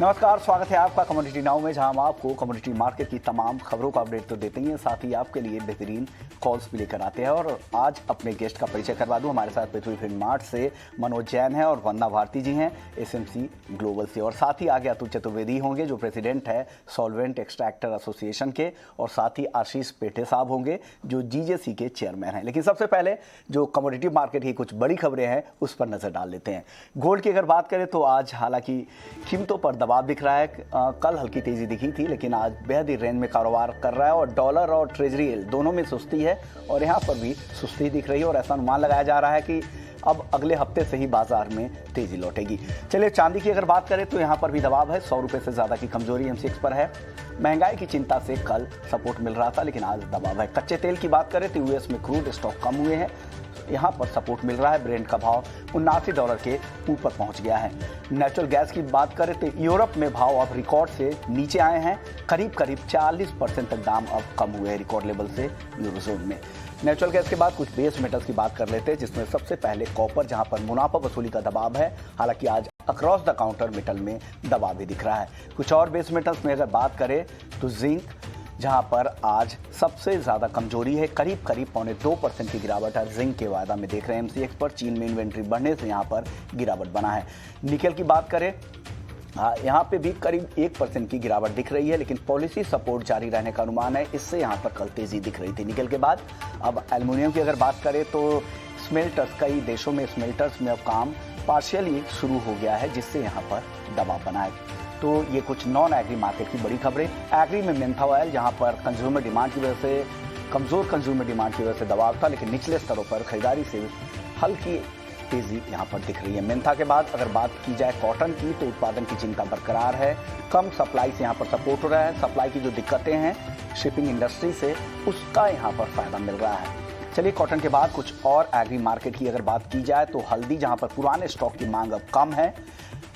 नमस्कार, स्वागत है आपका कमोडिटी नाउ में, जहां हम आपको कमोडिटी मार्केट की तमाम खबरों का अपडेट तो देते ही हैं, साथ ही आपके लिए बेहतरीन कॉल्स भी लेकर आते हैं। और आज अपने गेस्ट का परिचय करवा दूं। हमारे साथ पृथ्वी फिनमार्ट से मनोज जैन है और वंदना भारती जी हैं एसएमसी ग्लोबल से, और साथ ही आगे अतुल चतुर्वेदी होंगे जो प्रेसिडेंट है सॉल्वेंट एक्सट्रैक्टर एसोसिएशन के, और साथ ही आशीष पेठे साहब होंगे जो जीजेसी के चेयरमैन हैं। लेकिन सबसे पहले जो कमोडिटी मार्केट की कुछ बड़ी खबरें हैं उस पर नजर डाल लेते हैं। गोल्ड की अगर बात करें तो आज हालांकि कीमतों पर दबाव दिख रहा है। कल हल्की तेजी दिखी थी लेकिन आज बेहद ही रेंज में कारोबार कर रहा है, और डॉलर और ट्रेजरी यील्ड दोनों में सुस्ती है और यहाँ पर भी सुस्ती दिख रही है, और ऐसा अनुमान लगाया जा रहा है कि अब अगले हफ्ते से ही बाजार में तेजी लौटेगी। चलिए चांदी की अगर बात करें तो यहाँ पर भी दबाव है। 100 रुपये से ज़्यादा की कमजोरी MCX पर है। महंगाई की चिंता से कल सपोर्ट मिल रहा था लेकिन आज दबाव है। कच्चे तेल की बात करें तो US में क्रूड स्टॉक कम हुए हैं, यहाँ पर सपोर्ट मिल रहा है। ब्रेंट का भाव $79 के ऊपर पहुंच गया है। नेचुरल गैस की बात करें तो यूरोप में भाव अब रिकॉर्ड से नीचे आए हैं। करीब 40% तक दाम अब कम हुए हैं रिकॉर्ड लेवल से यूरोजोन में। नेचुरल गैस के बाद कुछ बेस मेटल्स की बात कर लेते हैं, जिसमें सबसे पहले कॉपर, जहां पर मुनाफा वसूली का दबाव है। हालांकि आज अक्रॉस द काउंटर मेटल में दबाव भी दिख रहा है। कुछ और बेस मेटल्स में अगर बात करें तो जिंक, जहां पर आज सबसे ज़्यादा कमजोरी है, करीब 0.2% की गिरावट है जिंक के वायदा में देख रहे हैं MCX पर। चीन में इन्वेंट्री बढ़ने से यहाँ पर गिरावट बना है। निकेल की बात करें, यहाँ पे भी करीब 1% की गिरावट दिख रही है, लेकिन पॉलिसी सपोर्ट जारी रहने का अनुमान है, इससे यहाँ पर कल तेजी दिख रही थी निकेल के बाद। अब एल्युमिनियम की अगर बात करें तो स्मेल्टर्स, कई देशों में स्मेल्टर्स में अब काम पार्शियली शुरू हो गया है, जिससे यहाँ पर दबाव बना है। तो ये कुछ नॉन एग्री मार्केट की बड़ी खबरें। एग्री में मेंथा ऑयल, जहाँ पर कंज्यूमर डिमांड की वजह से, कमजोर कंज्यूमर डिमांड की वजह से दबाव था, लेकिन निचले स्तरों पर खरीदारी से हल्की तेजी यहाँ पर दिख रही है। मेंथा के बाद अगर बात की जाए कॉटन की तो उत्पादन की चिंता बरकरार है। कम सप्लाई से यहाँ पर सपोर्ट हो रहा है। सप्लाई की जो दिक्कतें हैं शिपिंग इंडस्ट्री से, उसका यहाँ पर फायदा मिल रहा है। चलिए कॉटन के बाद कुछ और एग्री मार्केट की अगर बात की जाए तो हल्दी, जहाँ पर पुराने स्टॉक की मांग अब कम है।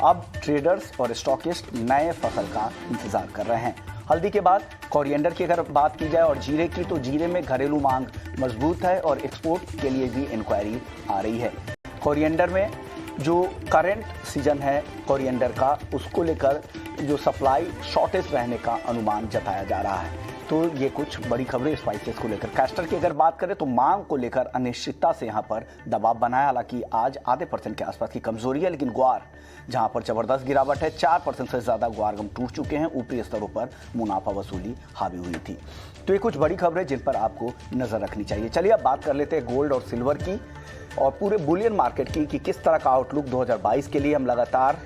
अब ट्रेडर्स और स्टॉकिस्ट नए फसल का इंतजार कर रहे हैं। हल्दी के बाद कोरिएंडर की अगर बात की जाए और जीरे की, तो जीरे में घरेलू मांग मजबूत है और एक्सपोर्ट के लिए भी इंक्वायरी आ रही है। कोरिएंडर में जो करंट सीजन है कोरिएंडर का, उसको लेकर जो सप्लाई शॉर्टेज रहने का अनुमान जताया जा रहा है। तो ये कुछ बड़ी खबरें स्पाइसेस को लेकर। कैस्टर की अगर बात करें तो मांग को लेकर अनिश्चितता से यहाँ पर दबाव बना है। हालांकि आज आधे % के आसपास की कमजोरी है, लेकिन ग्वार, जहाँ पर जबरदस्त गिरावट है, 4% से ज़्यादा ग्वारगम टूट चुके हैं। ऊपरी स्तरों पर मुनाफा वसूली हावी हुई थी। तो ये कुछ बड़ी खबरें जिन पर आपको नजर रखनी चाहिए। चलिए अब बात कर लेते हैं गोल्ड और सिल्वर की और पूरे बुलियन मार्केट की कि किस तरह का आउटलुक 2022 के लिए। हम लगातार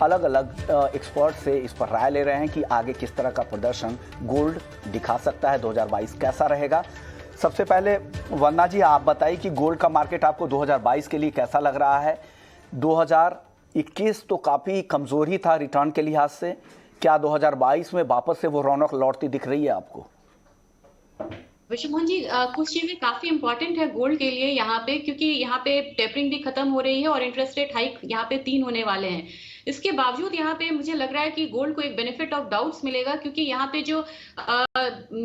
अलग अलग एक्सपर्ट से इस पर राय ले रहे हैं कि आगे किस तरह का प्रदर्शन गोल्ड दिखा सकता है, 2022 कैसा रहेगा। सबसे पहले वंदना जी, आप बताइए कि गोल्ड का मार्केट आपको 2022 के लिए कैसा लग रहा है। 2021 तो काफ़ी कमज़ोरी था रिटर्न के लिहाज से, क्या 2022 में वापस से वो रौनक लौटती दिख रही है आपको? विशुमोहन जी, कुछ चीजें काफी इंपॉर्टेंट है गोल्ड के लिए यहाँ पे, क्योंकि यहाँ पे टेपरिंग भी खत्म हो रही है और इंटरेस्ट रेट हाइक यहाँ पे 3 होने वाले हैं। इसके बावजूद यहाँ पे मुझे लग रहा है कि गोल्ड को एक बेनिफिट ऑफ डाउट्स मिलेगा, क्योंकि यहाँ पे जो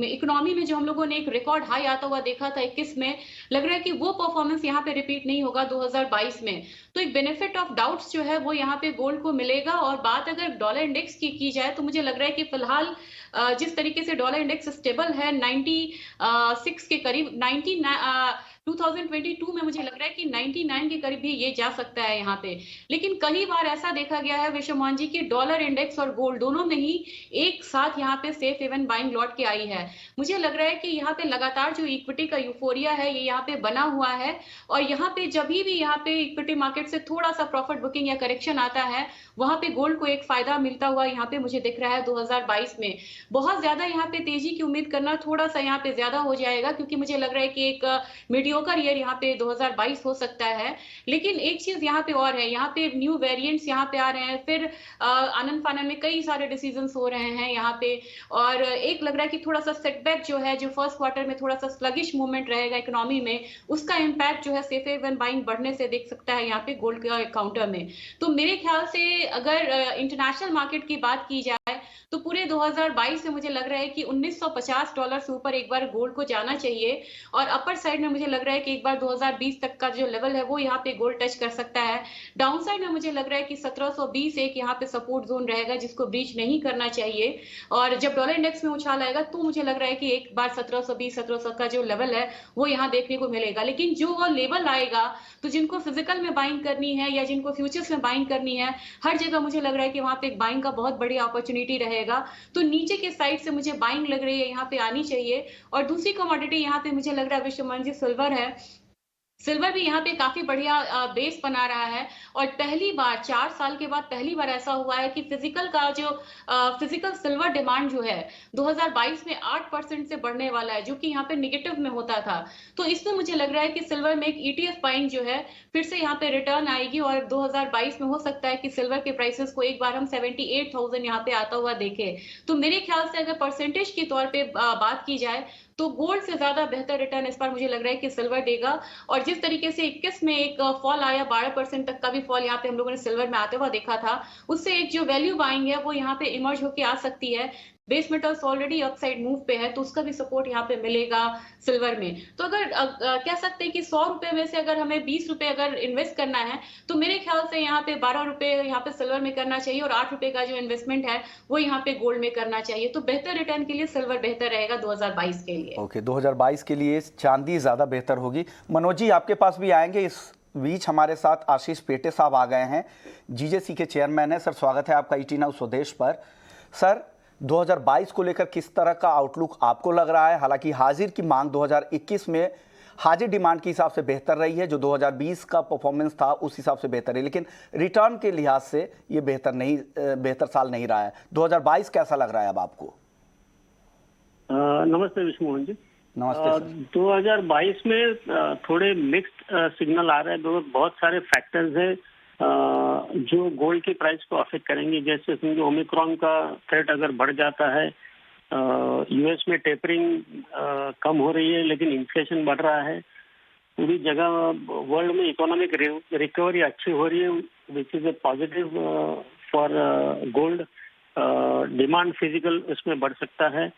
इकोनॉमी में जो हम लोगों ने एक रिकॉर्ड हाई आता हुआ देखा था 21 में, लग रहा है कि वो परफॉर्मेंस यहाँ पे रिपीट नहीं होगा 2022 में। तो एक बेनिफिट ऑफ डाउट्स जो है वो यहाँ पे गोल्ड को मिलेगा। और बात अगर डॉलर इंडेक्स की जाए तो मुझे लग रहा है कि फिलहाल जिस तरीके से डॉलर इंडेक्स स्टेबल है 96 के करीब, 2022 में मुझे लग रहा है कि 99 के करीब भी ये जा सकता है यहाँ पे। लेकिन कई बार ऐसा देखा गया है विश्वमान जी कि डॉलर इंडेक्स और गोल्ड दोनों में ही एक साथ यहाँ पे सेफ हेवन बाइंग लौट के आई है। मुझे लग रहा है कि यहाँ पे लगातार जो इक्विटी का यूफोरिया है ये यहाँ पे बना हुआ है, और यहाँ पे जब भी यहाँ पे इक्विटी मार्केट से थोड़ा सा प्रॉफिट बुकिंग या करेक्शन आता है, वहां पे गोल्ड को एक फायदा मिलता हुआ यहाँ पे मुझे दिख रहा है 2022 में। बहुत ज्यादा यहाँ पे तेजी की उम्मीद करना थोड़ा सा यहाँ पे ज्यादा हो जाएगा, क्योंकि मुझे लग रहा है कि एक मीडियोकर ईयर यहाँ पे 2022 हो सकता है। लेकिन एक चीज यहाँ पे और है, यहाँ पे न्यू वेरिएंट्स यहाँ पे आ रहे हैं, फिर आनंद फानन में कई सारे डिसीजंस हो रहे हैं यहाँ पे, और एक लग रहा है कि थोड़ा सा सेटबैक जो है, जो फर्स्ट क्वार्टर में थोड़ा सा स्लगिश मूवमेंट रहेगा इकोनॉमी में, उसका इम्पैक्ट जो है सेफ हेवन बाइंग बढ़ने से देख सकता है यहाँ पे गोल्ड के काउंटर में। तो मेरे ख्याल से अगर इंटरनेशनल मार्केट की बात की जाए तो पूरे 2022 में मुझे लग रहा है कि $1950 से ऊपर एक बार गोल्ड को जाना चाहिए और अपर साइड में मुझे लग रहा है कि एक बार 2020 तक का जो लेवल है वो यहाँ पे गोल्ड टच कर सकता है। डाउन साइड में मुझे लग रहा है कि 1720 एक यहाँ पे सपोर्ट जोन रहेगा जिसको ब्रीच नहीं करना चाहिए और जब डॉलर इंडेक्स में उछाल आएगा तो मुझे लग रहा है कि एक बार 1720 1700 का जो लेवल है वो यहाँ देखने को मिलेगा। लेकिन जो वो लेवल आएगा तो जिनको फिजिकल में बाइंग करनी है या जिनको फ्यूचर्स में बाइंग करनी है, हर जगह मुझे लग रहा है कि वहां पे एक बाइंग का बहुत बड़ी अपॉर्चुनिटी रहेगा। तो नीचे के साइड से मुझे बाइंग लग रही है यहाँ पे आनी चाहिए। और दूसरी कमोडिटी यहाँ पे मुझे लग रहा है विश्वमन जी सिल्वर है। सिल्वर भी यहाँ पे काफी बढ़िया बेस बना रहा है और पहली बार 4 साल के बाद पहली बार ऐसा हुआ है कि फिजिकल का जो फिजिकल सिल्वर डिमांड जो है 2022 में 8% से बढ़ने वाला है, जो कि यहाँ पे नेगेटिव में होता था। तो इसमें मुझे लग रहा है कि सिल्वर में एक ईटीएफ बाइंग जो है फिर से यहाँ पे रिटर्न आएगी और 2022 में हो सकता है कि सिल्वर के प्राइसेस को एक बार हम 78,000 यहाँ पे आता हुआ देखें। तो मेरे ख्याल से अगर परसेंटेज के तौर पे बात की जाए तो गोल्ड से ज्यादा बेहतर रिटर्न इस बार मुझे लग रहा है कि सिल्वर देगा। और जिस तरीके से 21 में एक फॉल आया 12% तक का भी फॉल यहाँ पे हम लोगों ने सिल्वर में आते हुआ देखा था, उससे एक जो वैल्यू बाइंग है वो यहाँ पे इमर्ज होके आ सकती है। Base metals already upside move पे है तो उसका भी सपोर्ट यहाँ पे मिलेगा सिल्वर में। तो अगर कह सकते हैं कि 100 रुपए में से अगर हमें 20 रुपए अगर इन्वेस्ट करना है तो मेरे ख्याल से यहाँ पे 12 रुपए यहाँ पे सिल्वर में करना चाहिए और 8 रुपए का जो इन्वेस्टमेंट है वो यहाँ पे गोल्ड में करना चाहिए। तो बेहतर रिटर्न के लिए सिल्वर बेहतर रहेगा 2022 के लिए। ओके, 2022 के लिए चांदी ज़्यादा बेहतर होगी। मनोज जी आपके पास भी आएंगे। इस बीच हमारे साथ आशीष पेटे साहब आ गए हैं, जीजेसी के चेयरमैन है। सर स्वागत है आपका ईटी नाउ स्वदेश पर। सर 2022 को लेकर किस तरह का आउटलुक आपको लग रहा है? हालांकि हाजिर की मांग 2021 में हाजिर डिमांड के हिसाब से बेहतर रही है, जो 2020 का परफॉर्मेंस था उस हिसाब से बेहतर है, लेकिन रिटर्न के लिहाज से ये बेहतर साल नहीं रहा है। 2022 कैसा लग रहा है अब आपको? नमस्ते विष्णुमोहन जी। नमस्ते। 2022 में थोड़े मिक्स्ड सिग्नल आ रहे हैं। बहुत सारे फैक्टर्स हैं जो गोल्ड के प्राइस को अफेक्ट करेंगे। जैसे समझो ओमिक्रॉन का थ्रेट अगर बढ़ जाता है, यूएस में टेपरिंग कम हो रही है लेकिन इन्फ्लेशन बढ़ रहा है, पूरी जगह वर्ल्ड में इकोनॉमिक रिकवरी अच्छी हो रही है, which is a positive for gold. Demand physical उसमें बढ़ सकता है।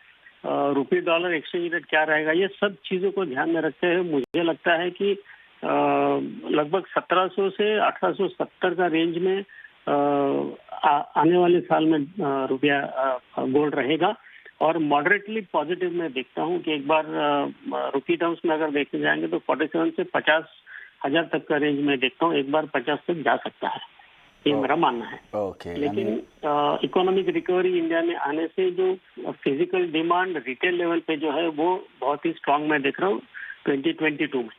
रुपये डॉलर एक्सचेंज रेट क्या रहेगा, ये सब चीज़ों को ध्यान में रखते हुए मुझे लगता है कि लगभग 1700 से 1870 का रेंज में आने वाले साल में रुपया गोल्ड रहेगा। और मॉडरेटली पॉजिटिव में देखता हूँ कि एक बार रुपी टर्म्स में अगर देखने जाएंगे तो 47 से 50,000 तक का रेंज में देखता हूँ, एक बार 50 तक जा सकता है, ये मेरा मानना है। लेकिन इकोनॉमिक रिकवरी इंडिया में आने से जो फिजिकल डिमांड रिटेल लेवल पे जो है वो बहुत ही स्ट्रांग मैं देख रहा हूँ 2022 में।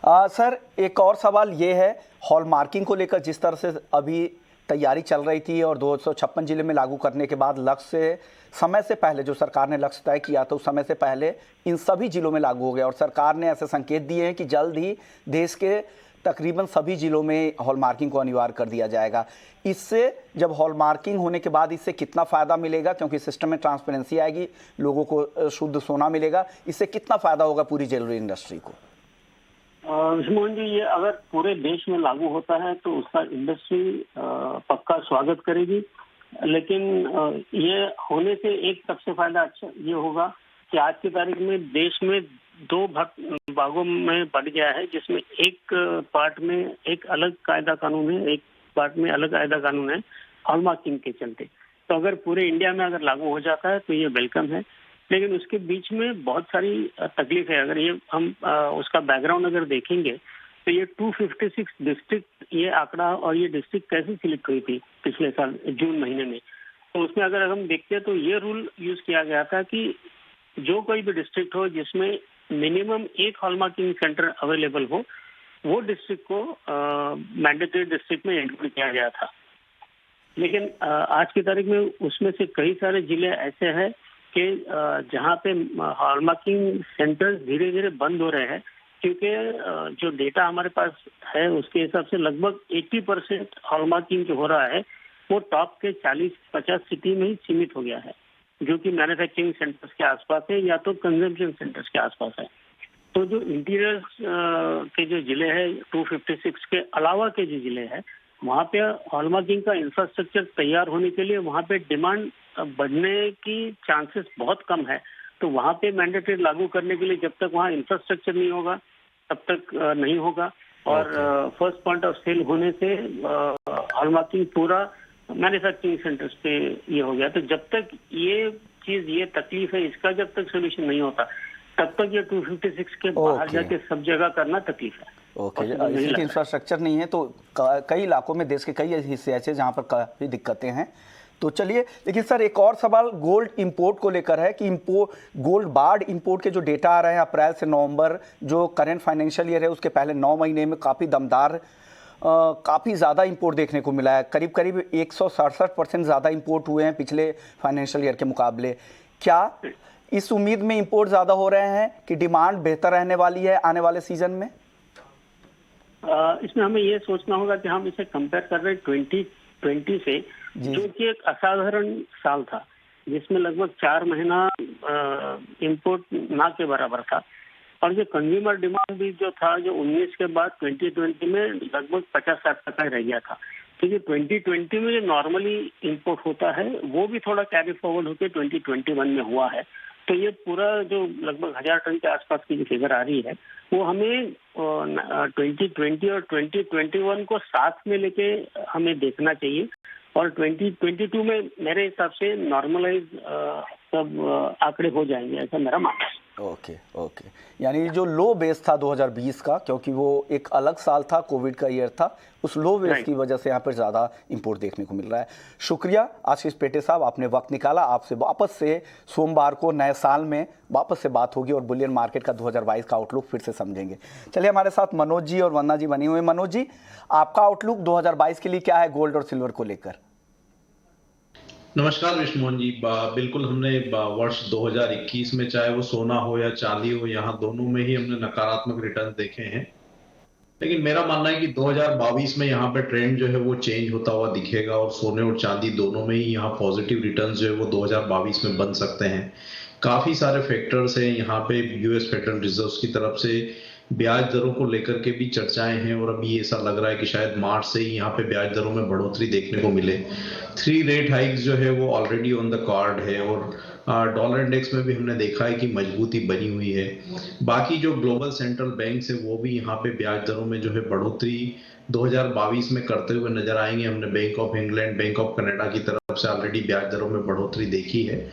सर एक और सवाल ये है, हॉलमार्किंग को लेकर जिस तरह से अभी तैयारी चल रही थी और 256 जिले में लागू करने के बाद लक्ष्य समय से पहले जो सरकार ने लक्ष्य तय किया था उस समय से पहले इन सभी जिलों में लागू हो गया और सरकार ने ऐसे संकेत दिए हैं कि जल्द ही देश के तकरीबन सभी जिलों में हॉलमार्किंग को अनिवार्य कर दिया जाएगा। इससे जब हॉलमार्किंग होने के बाद इससे कितना फ़ायदा मिलेगा, क्योंकि सिस्टम में ट्रांसपेरेंसी आएगी, लोगों को शुद्ध सोना मिलेगा, इससे कितना फ़ायदा होगा पूरी ज्वेलरी इंडस्ट्री को? विष्णुमोहन जी, ये अगर पूरे देश में लागू होता है तो उसका इंडस्ट्री पक्का स्वागत करेगी। लेकिन ये होने से एक सबसे फायदा अच्छा ये होगा कि आज की तारीख में देश में 2 भागों में बढ़ गया है, जिसमें एक पार्ट में एक अलग कायदा कानून है, एक पार्ट में अलग कायदा कानून है हॉलमार्किंग के चलते। तो अगर पूरे इंडिया में अगर लागू हो जाता है तो ये वेलकम है। लेकिन उसके बीच में बहुत सारी तकलीफ है। अगर ये हम उसका बैकग्राउंड अगर देखेंगे तो ये 256 डिस्ट्रिक्ट, ये आंकड़ा और ये डिस्ट्रिक्ट कैसे सिलेक्ट हुई थी पिछले साल जून महीने में, तो उसमें अगर हम देखते हैं तो ये रूल यूज किया गया था कि जो कोई भी डिस्ट्रिक्ट हो जिसमें मिनिमम एक हॉलमार्किंग सेंटर अवेलेबल हो, वो डिस्ट्रिक्ट को मैंडेटरी डिस्ट्रिक्ट में इंक्लूड किया गया था। लेकिन आज की तारीख में उसमें से कई सारे जिले ऐसे हैं कि जहाँ पे हॉलमार्किंग सेंटर्स धीरे धीरे बंद हो रहे हैं, क्योंकि जो डेटा हमारे पास है उसके हिसाब से लगभग 80% हॉलमार्किंग जो हो रहा है वो टॉप के 40-50 सिटी में ही सीमित हो गया है, जो कि मैन्युफैक्चरिंग सेंटर्स के आसपास है या तो कंजम्पशन सेंटर्स के आसपास है। तो जो इंटीरियर के जो जिले हैं 256 के अलावा के जो जिले हैं वहाँ पे हॉलमार्किंग का इंफ्रास्ट्रक्चर तैयार होने के लिए वहाँ पे डिमांड बढ़ने की चांसेस बहुत कम है। तो वहाँ पे मैंडेटरी लागू करने के लिए जब तक वहाँ इंफ्रास्ट्रक्चर नहीं होगा तब तक नहीं होगा। और फर्स्ट पॉइंट ऑफ सेल होने से हॉलमार्किंग पूरा मैन्युफैक्चरिंग सेंटर्स पे ये हो गया। तो जब तक ये तकलीफ है, इसका जब तक सोल्यूशन नहीं होता तब तक ये 256 के बाहर जाके सब जगह करना तकलीफ है। इसलिए इंफ्रास्ट्रक्चर नहीं है तो कई इलाकों में देश के कई हिस्से ऐसे जहाँ पर काफ़ी दिक्कतें हैं। तो चलिए, लेकिन सर एक और सवाल गोल्ड इंपोर्ट को लेकर है कि गोल्ड बार्ड इंपोर्ट के जो डेटा आ रहे हैं अप्रैल से नवंबर जो करंट फाइनेंशियल ईयर है उसके पहले 9 महीने में काफ़ी दमदार काफ़ी ज़्यादा इंपोर्ट देखने को मिला है। करीब करीब 167% ज़्यादा इंपोर्ट हुए हैं पिछले फाइनेंशियल ईयर के मुकाबले। क्या इस उम्मीद में इंपोर्ट ज़्यादा हो रहे हैं कि डिमांड बेहतर रहने वाली है आने वाले सीजन में? इसमें हमें ये सोचना होगा कि हम इसे कंपेयर कर रहे हैं 2020 से, जो कि एक असाधारण साल था जिसमें लगभग 4 महीना इंपोर्ट ना के बराबर था। और जो कंज्यूमर डिमांड भी जो था जो 19 के बाद 2020 में लगभग 50-60% रह गया था। तो जो 2020 में जो नॉर्मली इंपोर्ट होता है वो भी थोड़ा कैरी फॉरवर्ड होकर 2021 में हुआ है। तो ये पूरा जो लगभग 1000 टन के आसपास की जो फिगर आ रही है वो हमें 2020 और 2021 को साथ में लेके हमें देखना चाहिए। और 2022 में मेरे हिसाब से नॉर्मलाइज सब आंकड़े हो जाएंगे, ऐसा मेरा मानना है। ओके, यानी जो लो बेस था 2020 का, क्योंकि वो एक अलग साल था, कोविड का ईयर था, उस लो बेस की वजह से यहाँ पर ज़्यादा इंपोर्ट देखने को मिल रहा है। शुक्रिया आशीष पेटे साहब, आपने वक्त निकाला। आपसे वापस से सोमवार को नए साल में वापस से बात होगी और बुलियन मार्केट का 2022 का आउटलुक फिर से समझेंगे। चलिए, हमारे साथ मनोज जी और वंदना जी बने हुए। मनोज जी, आपका आउटलुक 2022 के लिए क्या है गोल्ड और सिल्वर को लेकर? नमस्कार विष्णुमोहन जी। बिल्कुल, हमने वर्ष 2021 में चाहे वो सोना हो या चांदी हो, यहाँ दोनों में ही हमने नकारात्मक रिटर्न देखे हैं। लेकिन मेरा मानना है कि 2022 में यहाँ पे ट्रेंड जो है वो चेंज होता हुआ दिखेगा और सोने और चांदी दोनों में ही यहाँ पॉजिटिव रिटर्न्स जो है वो 2022 में बन सकते हैं। काफी सारे फैक्टर्स हैं यहाँ पे। यूएस फेडरल रिजर्व की तरफ से ब्याज दरों को लेकर के भी चर्चाएं हैं और अभी ऐसा लग रहा है कि शायद मार्च से ही यहाँ पे ब्याज दरों में बढ़ोतरी देखने को मिले। 3 रेट हाइक्स जो है वो ऑलरेडी ऑन द कार्ड है और डॉलर इंडेक्स में भी हमने देखा है कि मजबूती बनी हुई है। बाकी जो ग्लोबल सेंट्रल बैंक है वो भी यहाँ पे ब्याज दरों में जो है बढ़ोतरी 2022 में करते हुए नजर आएंगे। हमने bank of England, bank of Canada की तरफ से ऑलरेडी ब्याज दरों में बढ़ोतरी देखी है।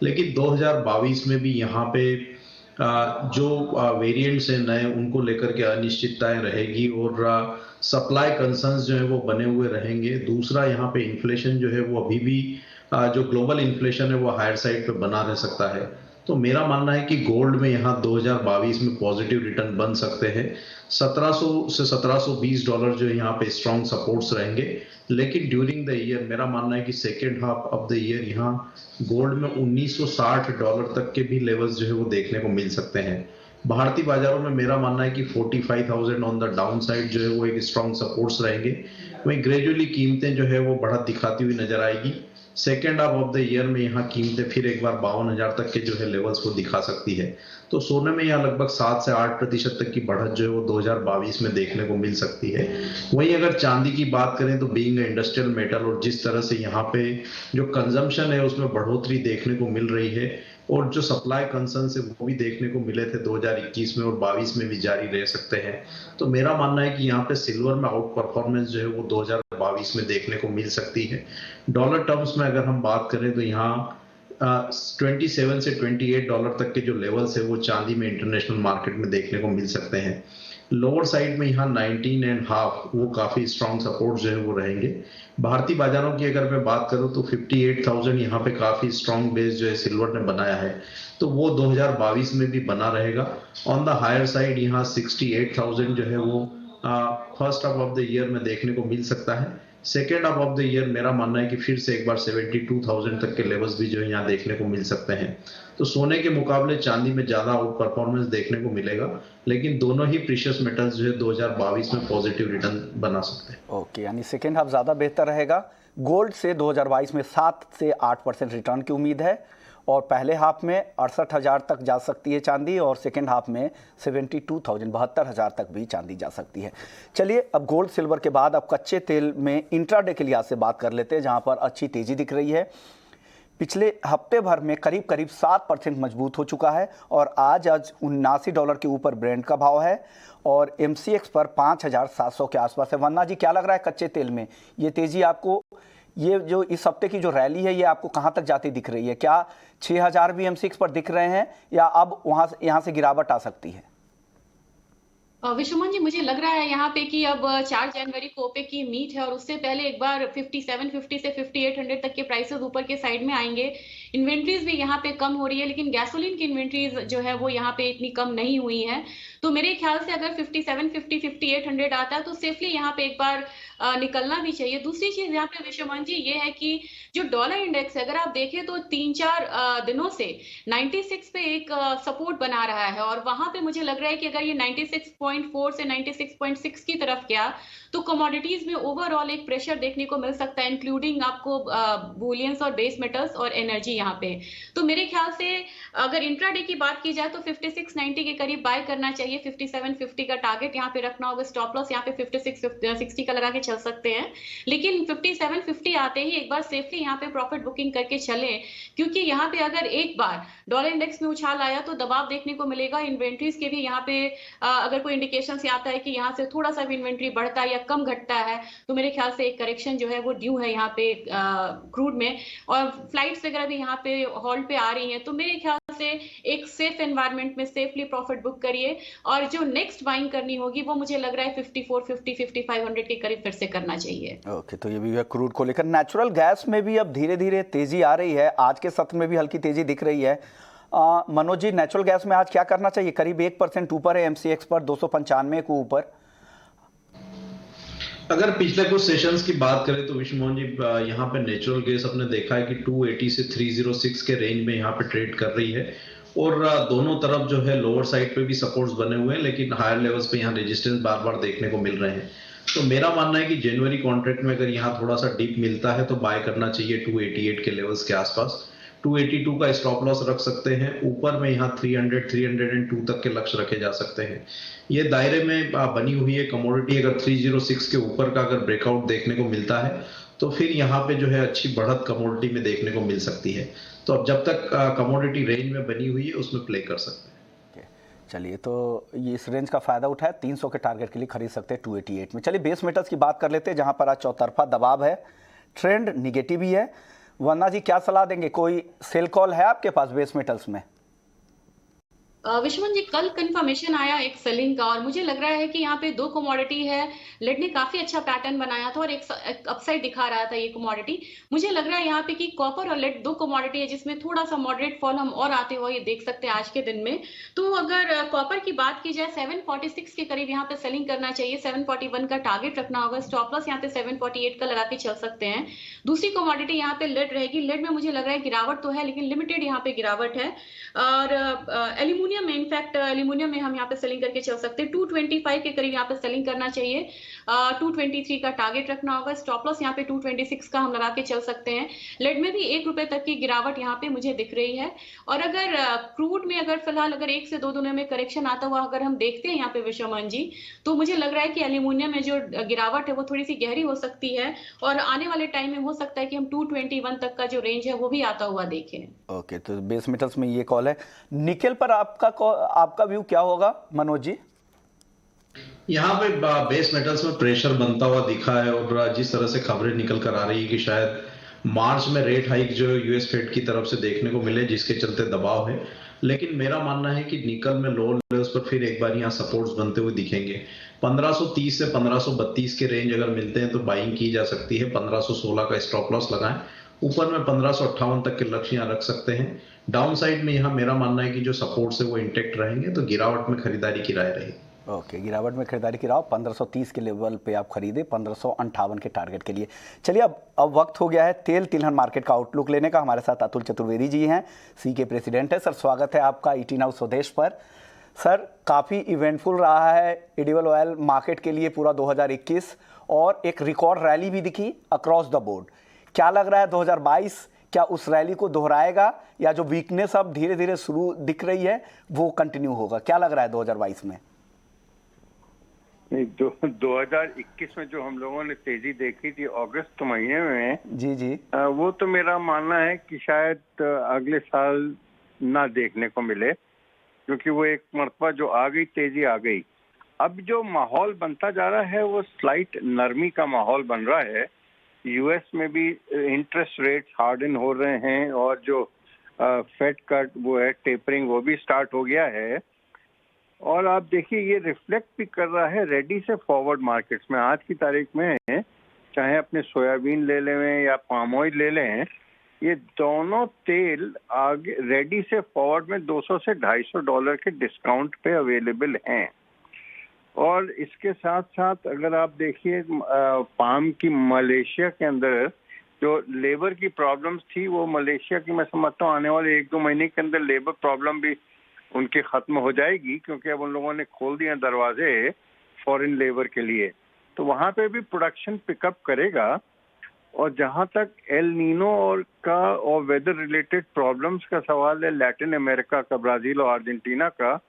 लेकिन 2022 में भी यहाँ पे जो वेरिएंट्स हैं नए, उनको लेकर के अनिश्चितताएं रहेगी और सप्लाई कंसर्न्स जो है वो बने हुए रहेंगे। दूसरा, यहाँ पे इन्फ्लेशन जो है वो अभी भी जो ग्लोबल इन्फ्लेशन है वो हायर साइड पे बना रह सकता है। तो मेरा मानना है कि गोल्ड में यहाँ 2022 में पॉजिटिव रिटर्न बन सकते हैं। 1700 से 1720 डॉलर जो है यहाँ पे स्ट्रॉन्ग सपोर्ट्स रहेंगे। लेकिन ड्यूरिंग द ईयर मेरा मानना है कि second half of the year यहाँ गोल्ड में 1960 डॉलर तक के भी लेवल्स जो है वो देखने को मिल सकते हैं। भारतीय बाजारों में मेरा मानना है कि 45,000 ऑन द डाउन साइड जो है वो एक स्ट्रॉन्ग सपोर्ट्स रहेंगे। वहीं ग्रेजुअली कीमतें जो है वो बढ़त दिखाती हुई नजर आएगी। Second half of the year में यहाँ कीमतें फिर एक बार 52,000 तक के जो है लेवल्स को दिखा सकती है। तो सोने में यहाँ लगभग 7 से 8% तक की बढ़त जो है वो 2022 में देखने को मिल सकती है। वहीं अगर चांदी की बात करें तो बीइंग इंडस्ट्रियल मेटल और जिस तरह से यहाँ पे जो कंजम्पशन है उसमें बढ़ोतरी देखने को मिल रही है और जो सप्लाई कंसर्न है वो भी देखने को मिले थे 2021 में और 22 में भी जारी रह सकते हैं। तो मेरा मानना है कि यहाँ पे सिल्वर में आउट परफॉर्मेंस जो है वो 2022 में देखने को मिल सकती है। डॉलर टर्म्स में अगर हम बात करें तो यहाँ 27 से 28 डॉलर तक के जो लेवल्स है वो चांदी में इंटरनेशनल मार्केट में देखने को मिल सकते हैं। लोअर साइड में यहाँ 19.5 वो काफी स्ट्रॉन्ग सपोर्ट जो है वो रहेंगे। भारतीय बाजारों की अगर मैं बात करूं तो 58,000 यहाँ पे काफी स्ट्रॉन्ग बेस जो है सिल्वर ने बनाया है, तो वो 2022 में भी बना रहेगा। ऑन द हायर साइड यहाँ 68,000 जो है वो first half of the year में देखने को मिल सकता है। Second half of the year मेरा मानना है कि फिर से एक बार 72,000 तक के लेवल्स भी जो है यहाँ देखने को मिल सकते हैं। तो सोने के मुकाबले चांदी में ज्यादा आउट परफॉर्मेंस देखने को मिलेगा, लेकिन दोनों ही प्रीशियस मेटल्स जो है 2022 में पॉजिटिव रिटर्न बना सकते हैं। ओके, यानी सेकेंड हाफ ज्यादा बेहतर रहेगा। गोल्ड से 2022 में 7 से 8% रिटर्न की उम्मीद है और पहले हाफ में 68,000 तक जा सकती है चांदी और सेकेंड हाफ में 72,000 तक भी चांदी जा सकती है। चलिए अब गोल्ड सिल्वर के बाद अब कच्चे तेल में इंट्राडे के लिहाज से बात कर लेते हैं, जहां पर अच्छी तेजी दिख रही है। पिछले हफ्ते भर में करीब करीब 7% मजबूत हो चुका है और आज $79 के ऊपर ब्रेंट का भाव है और MCX पर 5,700 के आसपास है। वन्ना जी, क्या लग रहा है कच्चे तेल में ये तेजी आपको, ये जो इस हफ्ते की जो रैली है ये आपको कहां तक जाती दिख रही है? क्या 6,000 भी MCX पर दिख रहे हैं या अब यहाँ से गिरावट आ सकती है? विश्वमन जी, मुझे लग रहा है यहाँ पे कि अब 4 जनवरी को ओपेक की मीट है और उससे पहले एक बार 5750 से 5800 तक के प्राइसेस ऊपर के साइड में आएंगे। इन्वेंट्रीज भी यहाँ पे कम हो रही है, लेकिन गैसोलीन की इन्वेंट्रीज जो है वो यहाँ पे इतनी कम नहीं हुई है। तो मेरे ख्याल से अगर 5750 5800 आता है तो सेफली यहाँ पे एक बार निकलना भी चाहिए। दूसरी चीज यहाँ पे विश्वमन जी ये है कि जो डॉलर इंडेक्स है, अगर आप देखें तो 3-4 दिनों से 96 पे एक सपोर्ट बना रहा है और वहां पे मुझे लग रहा है कि अगर ये 96.4 से 96.6 की तरफ गया तो कमोडिटीज में ओवरऑल एक प्रेशर देखने को मिल सकता है, इंक्लूडिंग आपको बुलियंस और बेस मेटल्स और एनर्जी यहाँ पे। तो मेरे ख्याल से अगर इंट्राडे की बात की जाए तो 5690 के करीब बाय करना चाहिए। 5750 का टारगेट यहाँ पे रखना होगा, स्टॉप लॉस यहाँ पे 5660 का लगा के चल सकते हैं, लेकिन 5750 आते ही एक बार सेफली यहाँ पे प्रॉफिट बुकिंग करके चले, क्योंकि यहाँ पे अगर एक बार डॉलर इंडेक्स में उछाल आया तो दबाव देखने को मिलेगा। इन्वेंट्रीज के भी यहाँ पे अगर कोई इंडिकेशन से आता है कि यहाँ से थोड़ा सा भी इन्वेंट्री बढ़ता है या कम घटता है तो मेरे ख्याल से एक करेक्शन जो है वो ड्यू है यहाँ पे क्रूड में, और फ्लाइट्स वगैरह भी यहाँ पे हॉल्ट पे आ रही हैं। तो मेरे ख्याल से एक सेफ एनवायरनमेंट में सेफली प्रॉफिट बुक करिए और जो नेक्स्ट बाइंग करनी होगी वो मुझे लग रहा है 5450 5500 के करीब फिर से करना चाहिए। ओके, तो ये भी है क्रूड को लेकर। नेचुरल गैस में भी अब धीरे धीरे तेजी आ रही है, आज के सत्र में भी हल्की तेजी दिख रही है। मनोज जी, नेचुरल गैस में आज क्या करना चाहिए? करीब 1% ऊपर है MCX पर 295 के ऊपर। अगर पिछले कुछ सेशंस की बात करें तो विश्वमोहन जी, यहाँ पे नेचुरल गैस अपने देखा है कि 280 से 306 के रेंज में यहाँ पे ट्रेड कर रही है और दोनों तरफ जो है लोअर साइड पे भी सपोर्ट्स बने हुए हैं, लेकिन हायर लेवल्स पे यहाँ रेजिस्टेंस बार बार देखने को मिल रहे हैं। तो मेरा मानना है कि जनवरी कॉन्ट्रैक्ट में अगर यहाँ थोड़ा सा डिप मिलता है तो बाय करना चाहिए 288 के लेवल्स के आसपास। 282 का स्टॉप लॉस रख सकते हैं। ऊपर में यहाँ 300 302 तक के लक्ष्य रखे जा सकते हैं। ये दायरे में बनी हुई है कमोडिटी। अगर 306 के ऊपर का अगर ब्रेकआउट देखने को मिलता है तो फिर यहाँ पे जो है अच्छी बढ़त कमोडिटी में देखने को मिल सकती है। तो अब जब तक कमोडिटी रेंज में बनी हुई है उसमें प्ले कर सकते हैं। चलिए, तो ये इस रेंज का फायदा उठाए 300 के टारगेट के लिए खरीद सकते हैं 288 में। चलिए बेस मेटल्स की बात कर लेते हैं, जहां पर आज चौतरफा दबाव है, ट्रेंड निगेटिव ही है। वन्ना जी, क्या सलाह देंगे? कोई सेल कॉल है आपके पास बेस मेटल्स में? विश्वमन जी, कल कंफर्मेशन आया एक सेलिंग का और मुझे लग रहा है कि यहाँ पे दो कमोडिटी है। लेड ने काफी अच्छा पैटर्न बनाया था और एक अपसाइड दिखा रहा था ये कमोडिटी। मुझे लग रहा है यहाँ पे कि कॉपर और लेड दो कमोडिटी है जिसमें थोड़ा सा मॉडरेट फॉल हम और आते हुए ये देख सकते हैं आज के दिन में। तो अगर कॉपर की बात की जाए 746 के करीब यहाँ पे सेलिंग करना चाहिए। 741 का टारगेट रखना होगा। स्टॉप लॉस यहाँ पे 748 का लगा के चल सकते हैं। दूसरी कमोडिटी यहाँ पे लेड रहेगी। लेड में मुझे लग रहा है गिरावट तो है लेकिन लिमिटेड यहाँ पे गिरावट है। और एल्यूमिनियम में, इनफैक्ट एल्यूमिनियम में हम यहाँ पे सेलिंग करके चल सकते हैं। 225 के करीब यहाँ पे सेलिंग करना चाहिए। 223 का टारगेट रखना होगा। स्टॉप लॉस यहाँ पे 226 का हम लगा के चल सकते हैं। लेड में भी ₹1 तक की गिरावट यहाँ पे मुझे दिख रही है। और अगर क्रूड में अगर फिलहाल अगर 1 से 2 दिनों में करेक्शन आता हुआ अगर हम देखते हैं यहाँ पे विश्वमन जी, तो मुझे लग रहा है कि एल्यूमिनियम में जो गिरावट है वो थोड़ी सी गहरी हो सकती है और आने वाले टाइम में हो सकता है कि हम 221 तक का जो रेंज है वो भी आता हुआ देखें। ओके, तो बेस मेटल्स में ये कॉल है। निकेल पर आपका व्यू क्या होगा मनोज जी? यहाँ पे बेस मेटल्स में प्रेशर बनता हुआ दिखा है और जिस तरह से खबरें निकल कर आ रही है कि शायद मार्च में रेट हाइक जो यूएस फेड की तरफ से देखने को मिले जिसके चलते दबाव है। लेकिन मेरा मानना है कि निकल में लोअर लेवल्स पर फिर एक बार यहाँ सपोर्ट्स बनते हुए दिखेंगे। 1530 से 1532 के रेंज अगर मिलते हैं तो बाइंग की जा सकती है। 1516 का स्टॉप लॉस लगाएं। ऊपर में 1558 तक के लक्ष्य यहाँ रख सकते हैं। डाउन साइड में यहाँ मेरा मानना है कि जो सपोर्ट्स है वो इंटेक्ट रहेंगे, तो गिरावट में खरीदारी की राय रहेगी। ओके, गिरावट में खरीदारी की राह 1530 के लेवल पे आप खरीदे 1558 के टारगेट के लिए। चलिए अब वक्त हो गया है तेल तिलहन मार्केट का आउटलुक लेने का। हमारे साथ अतुल चतुर्वेदी जी हैं, सीके प्रेसिडेंट है। सर, स्वागत है आपका ET नाउ स्वदेश पर। सर, काफ़ी इवेंटफुल रहा है एडिबल ऑयल मार्केट के लिए पूरा 2021 और एक रिकॉर्ड रैली भी दिखी अक्रॉस द बोर्ड। क्या लग रहा है 2022 क्या उस रैली को दोहराएगा या जो वीकनेस अब धीरे धीरे शुरू दिख रही है वो कंटिन्यू होगा? क्या लग रहा है 2022 में? 2021 में जो हम लोगों ने तेजी देखी थी अगस्त महीने में, जी जी, वो तो मेरा मानना है कि शायद अगले साल ना देखने को मिले, क्योंकि वो एक मर्तबा जो आ गई तेजी आ गई। अब जो माहौल बनता जा रहा है वो स्लाइट नरमी का माहौल बन रहा है। यूएस में भी इंटरेस्ट रेट्स हार्डन हो रहे हैं और जो फेड कट वो है टेपरिंग वो भी स्टार्ट हो गया है। और आप देखिए ये रिफ्लेक्ट भी कर रहा है रेडी से फॉरवर्ड मार्केट्स में। आज की तारीख में चाहे अपने सोयाबीन ले लें या पाम ऑयल ले लें, ये दोनों तेल आगे रेडी से फॉरवर्ड में 200 से $250 के डिस्काउंट पे अवेलेबल हैं। और इसके साथ साथ अगर आप देखिए पाम की मलेशिया के अंदर जो लेबर की प्रॉब्लम्स थी, वो मलेशिया की मैं समझता हूँ आने वाले 1-2 महीने के अंदर लेबर प्रॉब्लम भी उनकी खत्म हो जाएगी, क्योंकि अब उन लोगों ने खोल दिए दरवाजे फॉरेन लेबर के लिए। तो वहाँ पे भी प्रोडक्शन पिकअप करेगा। और जहाँ तक एल नीनो और वेदर रिलेटेड प्रॉब्लम्स का सवाल है, लैटिन अमेरिका का, ब्राजील और अर्जेंटीना का,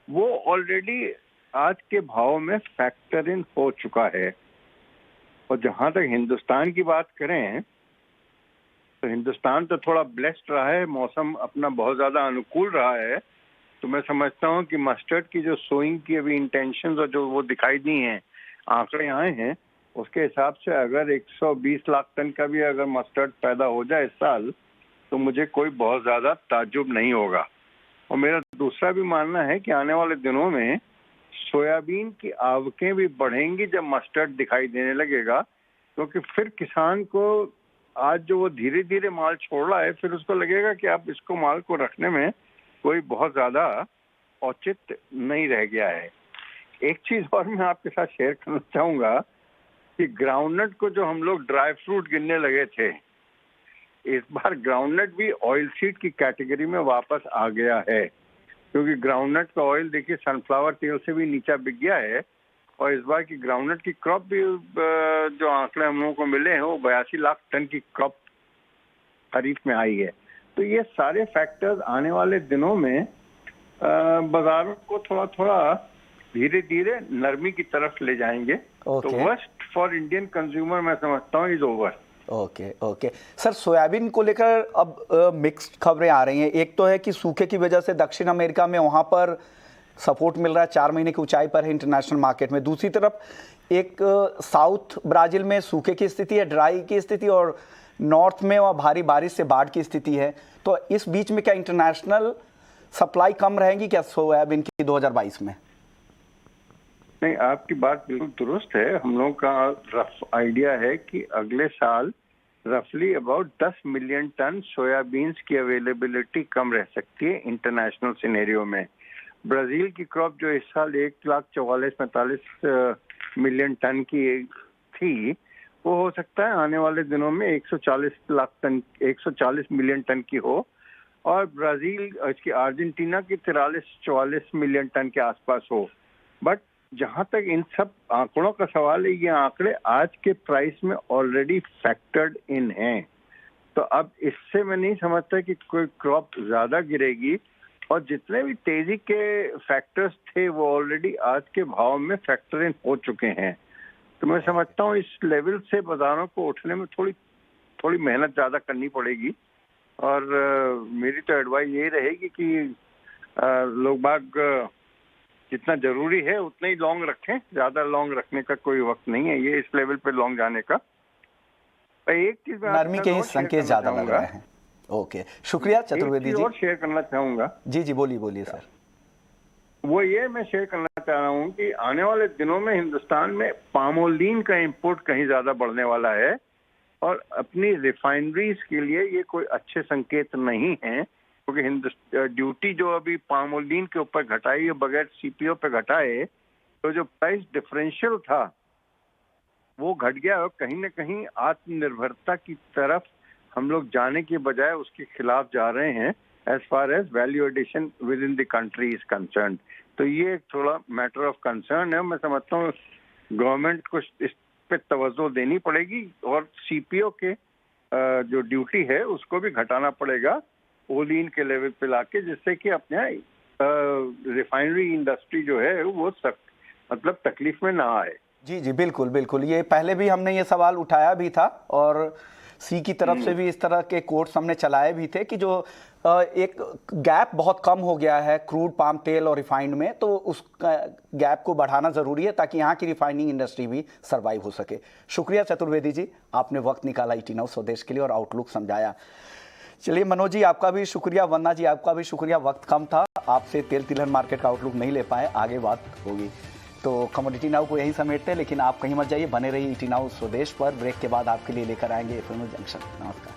वो ऑलरेडी आज के भाव में फैक्टर इन हो चुका है। और जहाँ तक हिंदुस्तान की बात करें तो हिंदुस्तान तो थोड़ा ब्लेस्ड रहा है, मौसम अपना बहुत ज़्यादा अनुकूल रहा है। तो मैं समझता हूँ कि मस्टर्ड की जो सोइंग की अभी इंटेंशंस और जो वो दिखाई दी हैं, आंकड़े आए हैं, उसके हिसाब से अगर 120 लाख टन का भी अगर मस्टर्ड पैदा हो जाए इस साल, तो मुझे कोई बहुत ज़्यादा ताज्जुब नहीं होगा। और मेरा दूसरा भी मानना है कि आने वाले दिनों में सोयाबीन की आवकें भी बढ़ेंगी जब मस्टर्ड दिखाई देने लगेगा, क्योंकि फिर किसान को आज जो वो धीरे धीरे माल छोड़ रहा है, फिर उसको लगेगा कि आप इसको माल को रखने में कोई बहुत ज़्यादा औचित्य नहीं रह गया है। एक चीज़ और मैं आपके साथ शेयर करना चाहूँगा कि ग्राउंडनट को जो हम लोग ड्राई फ्रूट गिनने लगे थे, इस बार ग्राउंडनट भी ऑयल सीड की कैटेगरी में वापस आ गया है, क्योंकि ग्राउंडनट का ऑयल देखिए सनफ्लावर तेल से भी नीचा बिक गया है। और इस बार की ग्राउंडनट की क्रॉप भी जो आंकड़े हम लोगों को मिले हैं, वो 82 लाख टन की क्रॉप खरीफ में आई है। तो ये सारे फैक्टर्स आने वाले दिनों में बाजारों को थोड़ा थोड़ा धीरे धीरे नरमी की तरफ ले जाएंगे। तो वर्स्ट फॉर इंडियन कंज्यूमर मैं समझता हूँ is over. Okay sir, soybean को लेकर अब मिक्स्ड खबरें आ रही हैं। एक तो है कि सूखे की वजह से दक्षिण अमेरिका में वहाँ पर सपोर्ट मिल रहा है, 4 महीने की ऊंचाई पर है इंटरनेशनल मार्केट में। दूसरी तरफ एक साउथ ब्राजील में सूखे की स्थिति है, ड्राई की स्थिति, और नॉर्थ में वहाँ भारी बारिश से बाढ़ की स्थिति है। तो इस बीच में क्या इंटरनेशनल सप्लाई कम रहेगी क्या सोयाबीन की 2022 में? नहीं, आपकी बात बिल्कुल दुरुस्त है। हम लोगों का रफ आइडिया है कि अगले साल रफली अबाउट 10 मिलियन टन सोयाबीन्स की अवेलेबिलिटी कम रह सकती है इंटरनेशनल सिनेरियो में। ब्राजील की क्रॉप जो इस साल 1,44,45 मिलियन टन की थी, वो हो सकता है आने वाले दिनों में 140 मिलियन टन की हो। और ब्राजील इसकी अर्जेंटीना की 43-44 मिलियन टन के आसपास हो। बट जहां तक इन सब आंकड़ों का सवाल है, ये आंकड़े आज के प्राइस में ऑलरेडी फैक्टर्ड इन हैं। तो अब इससे मैं नहीं समझता कि कोई क्रॉप ज्यादा गिरेगी। और जितने भी तेजी के फैक्टर्स थे वो ऑलरेडी आज के भाव में फैक्टर इन हो चुके हैं। तो मैं समझता हूँ इस लेवल से बाजारों को उठने में थोड़ी मेहनत ज्यादा करनी पड़ेगी। और मेरी तो एडवाइस यही रहेगी कि लोग बाग जितना जरूरी है उतना ही लॉन्ग रखें, ज्यादा लॉन्ग रखने का कोई वक्त नहीं है ये इस लेवल पे लॉन्ग जाने का। एक चीज नरमी के ही संकेत ज्यादा लग रहे हैं। ओके, शुक्रिया चतुर्वेदी जी। और शेयर करना चाहूंगा। जी बोलिए सर। वो ये मैं शेयर करना चाह रहा हूँ कि आने वाले दिनों में हिंदुस्तान में पामोलिन का इंपोर्ट कहीं ज्यादा बढ़ने वाला है। और अपनी रिफाइनरीज के लिए ये कोई अच्छे संकेत नहीं है, क्योंकि ड्यूटी जो अभी पामोलिन के ऊपर घटाई है बगैर सीपीओ पे घटाए, तो जो प्राइस डिफरेंशियल था वो घट गया। और कहीं ना कहीं आत्मनिर्भरता की तरफ हम लोग जाने के बजाय उसके खिलाफ जा रहे हैं as far as value addition within the country is concern. तो ये एक थोड़ा मैटर ऑफ कंसर्न है। मैं समझता हूँ गवर्नमेंट को इस पे तवज्जो देनी पड़ेगी और सीपीओ के जो ड्यूटी है उसको भी घटाना पड़ेगा ओलिन के लेवल पे लाके, जिससे कि अपने रिफाइनरी इंडस्ट्री जो है वो मतलब तकलीफ में ना आए। जी जी, बिल्कुल बिल्कुल, ये पहले भी हमने ये सवाल उठाया भी था और सी की तरफ से भी इस तरह के कोर्ट्स हमने चलाए भी थे कि जो एक गैप बहुत कम हो गया है क्रूड पाम तेल और रिफाइंड में, तो उस गैप को बढ़ाना ज़रूरी है ताकि यहाँ की रिफाइनिंग इंडस्ट्री भी सर्वाइव हो सके। शुक्रिया चतुर्वेदी जी, आपने वक्त निकाला ET Now स्वदेश के लिए और आउटलुक समझाया। चलिए मनोज जी आपका भी शुक्रिया, वंदना जी आपका भी शुक्रिया, वक्त कम था, आपसे तेल तिलहन मार्केट का आउटलुक नहीं ले पाए, आगे बात होगी। तो कमोडिटी नाउ को यही समेटते हैं, लेकिन आप कहीं मत जाइए, बने रहिए ET Now स्वदेश पर। ब्रेक के बाद आपके लिए लेकर आएंगे FM जंक्शन। नमस्कार।